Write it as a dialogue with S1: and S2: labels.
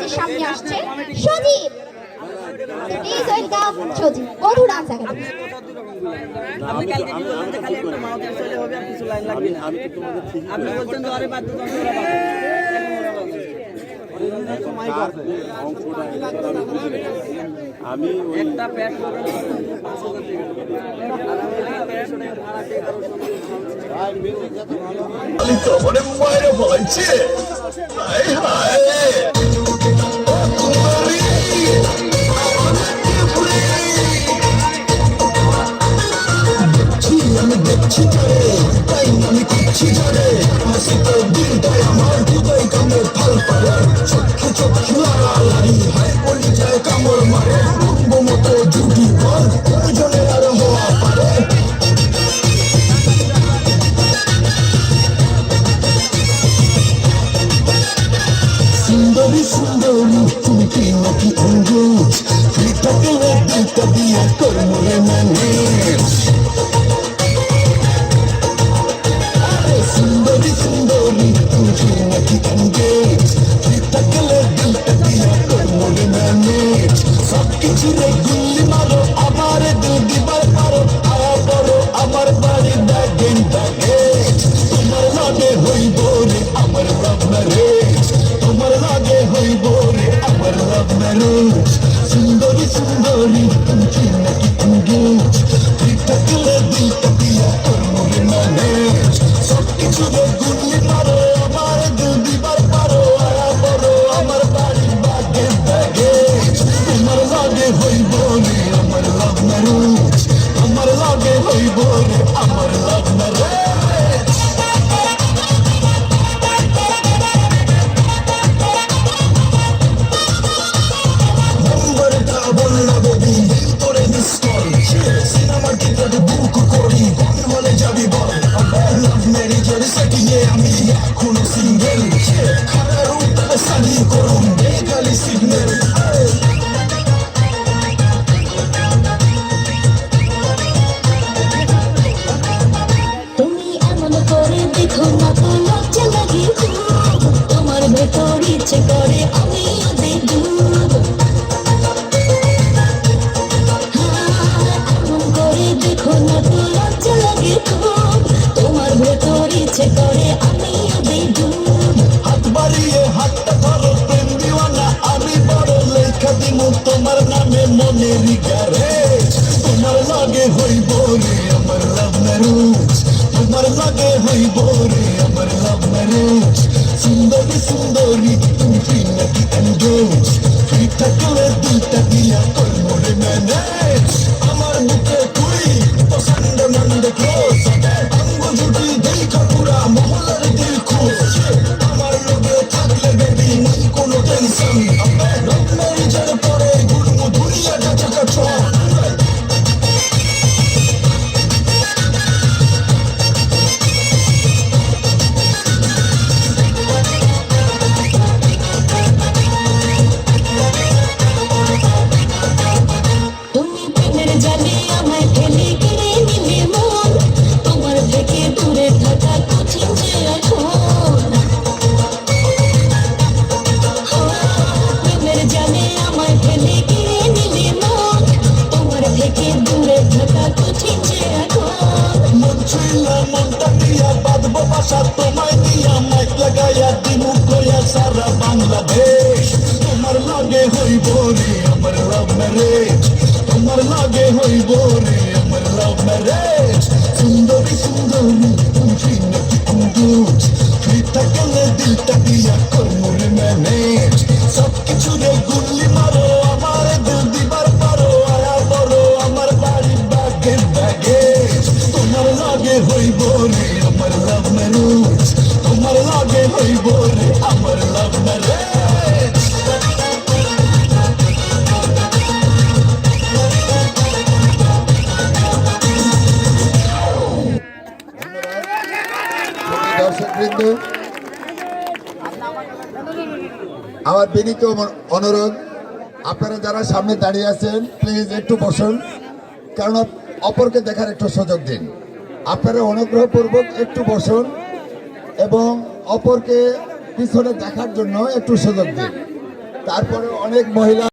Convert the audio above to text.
S1: আমাদের সামনে আসছে সজীব। প্লিজ ওয়েলকাম সজীব বধু ডান্স একাডেমি।
S2: আপনি কালকে কি বললেন যে খালি একটা মাউথ চলে হবে আর কিছু লাইন লাগবে না? আপনি বলছেন যে আরে বাদ্যযন্ত্র ওরা বাজাবে।
S3: আমি
S2: একটা প্যাড করে 5,000
S4: সুন্দরী সুন্দরী তুমি কি নাকি অঙ্গুজ ফিটাকে দিলটা দিয়া করমরে ম্যানেজ সুন্দরী সুন্দরী তুমি কি নাকি অঙ্গুজ ফিটাকে দিলটা দিয়া করমরে ম্যানেজ সব কিছু রে গুল্লি মারো আমার দিল দিবার পারো আয়া বড় আমার বাড়ি ব্যাগেন ব্যাগেজ তোমার লাগে হইব রে আমার লাভ ম্যারেজ তোমার লাগে হইব রে আমার লাভ ম্যারেজ সুন্দরী সুন্দরী তুমি কি নাকি অঙ্গুজ ফিটাকে দিলটা দিয়া করমরে ম্যানেজ সব কিছু রে গুল্লি মারো আমার দিল দিবার পারো আয়া বড় আমার বাড়ি ব্যাগেন ব্যাগেজ তোমার লাগে হইব রে আমার লাভ ম্যারেজ তোমার লাগে হইব রে আমার লাভ ম্যারেজ নম্বরটা বললো বেবি করে miss call cinema ticket book করি কোন হলে যাবি বল লাভ ম্যারেজের সেটিংয়ে আমি এখনো সিঙ্গেল খারাপ উঠতে সানি করুন বেকালি সিগন্যাল
S5: তুমি এমন করে দেখো না তো লজ্জা লাগে খুব তোমার ভেতর ইচ্ছে করে আমিও দেখব এমন করে দেখো না তো লজ্জা লাগে খুব তোমার ভেতর ইচ্ছে করে আমিও দেখব
S4: হাত বাড়িয়ে হাতটা ধরো প্রেম দিওয়ানা আমি বড় লেখা দিমু তোমার নামে মনের গ্যারেজ তোমার লাগে হইব রে আমার লাভ ম্যারেজ তোমার লাগে হইব রে আমার লাভ ম্যারেজ সুন্দরী সুন্দরী তুমি কি নাকি এনগেজ ফ্রি থাকলে দিলটা দিয়া করমরে ম্যানেজ আমার বুকে তুই পছন্দ মন্দ ক্লোজ অঙ্গ জুটি দেখা পুরা মহলার দিল খুশ আমার লোকে থাকলে বেবি নাই কোনো টেনশন লাভ ম্যারেজের পরে গুরমু দুনিয়াটা চাকাচক
S5: তুমি প্রেমের জালে আমায় ঠেলে কেড়ে নিলে মন তোমার থেকে দূরে থাকা কঠিন যে এখন প্রেমের জালে আমায় ঠেলে কেড়ে নিলে মন তোমার থেকে দূরে থাকা কঠিন যে এখন
S4: মন ছুইলা মনটা দিয়া বাঁধবো বাসা তোমায় দিয়া মাইক লাগাইয়া দিমু কইয়া সারা বাংলাদেশ তোমার লাগে হইব রে আমার লাভ ম্যারেজ তোমার লাগে হইব রে আমার লাভ ম্যারেজ সুন্দরী সুন্দরী তুমি কি নাকি অঙ্গুজ ফ্রি থাকলে দিলটা দিয়া করমরে ম্যানেজ সব কিছু রে গুল্লি মারো আমার দিল দিবার পারো আয়া বড় আমার বাড়ি ব্যাগের ব্যাগেজ তোমার লাগে হইব রে আমার লাভ ম্যারেজ তোমার লাগে হইব রে আমার লাভ ম্যারেজ
S6: দর্শকবৃন্দ আমার বিনীত অনুরোধ আপনারা যারা সামনে দাঁড়িয়ে আছেন প্লিজ একটু বসুন কারণ অপরকে দেখার একটু সুযোগ দিন আপনারা অনুগ্রহপূর্বক একটু বসুন এবং অপরকে পিছনে দেখার জন্য একটু সুযোগ দিন তারপরে অনেক মহিলা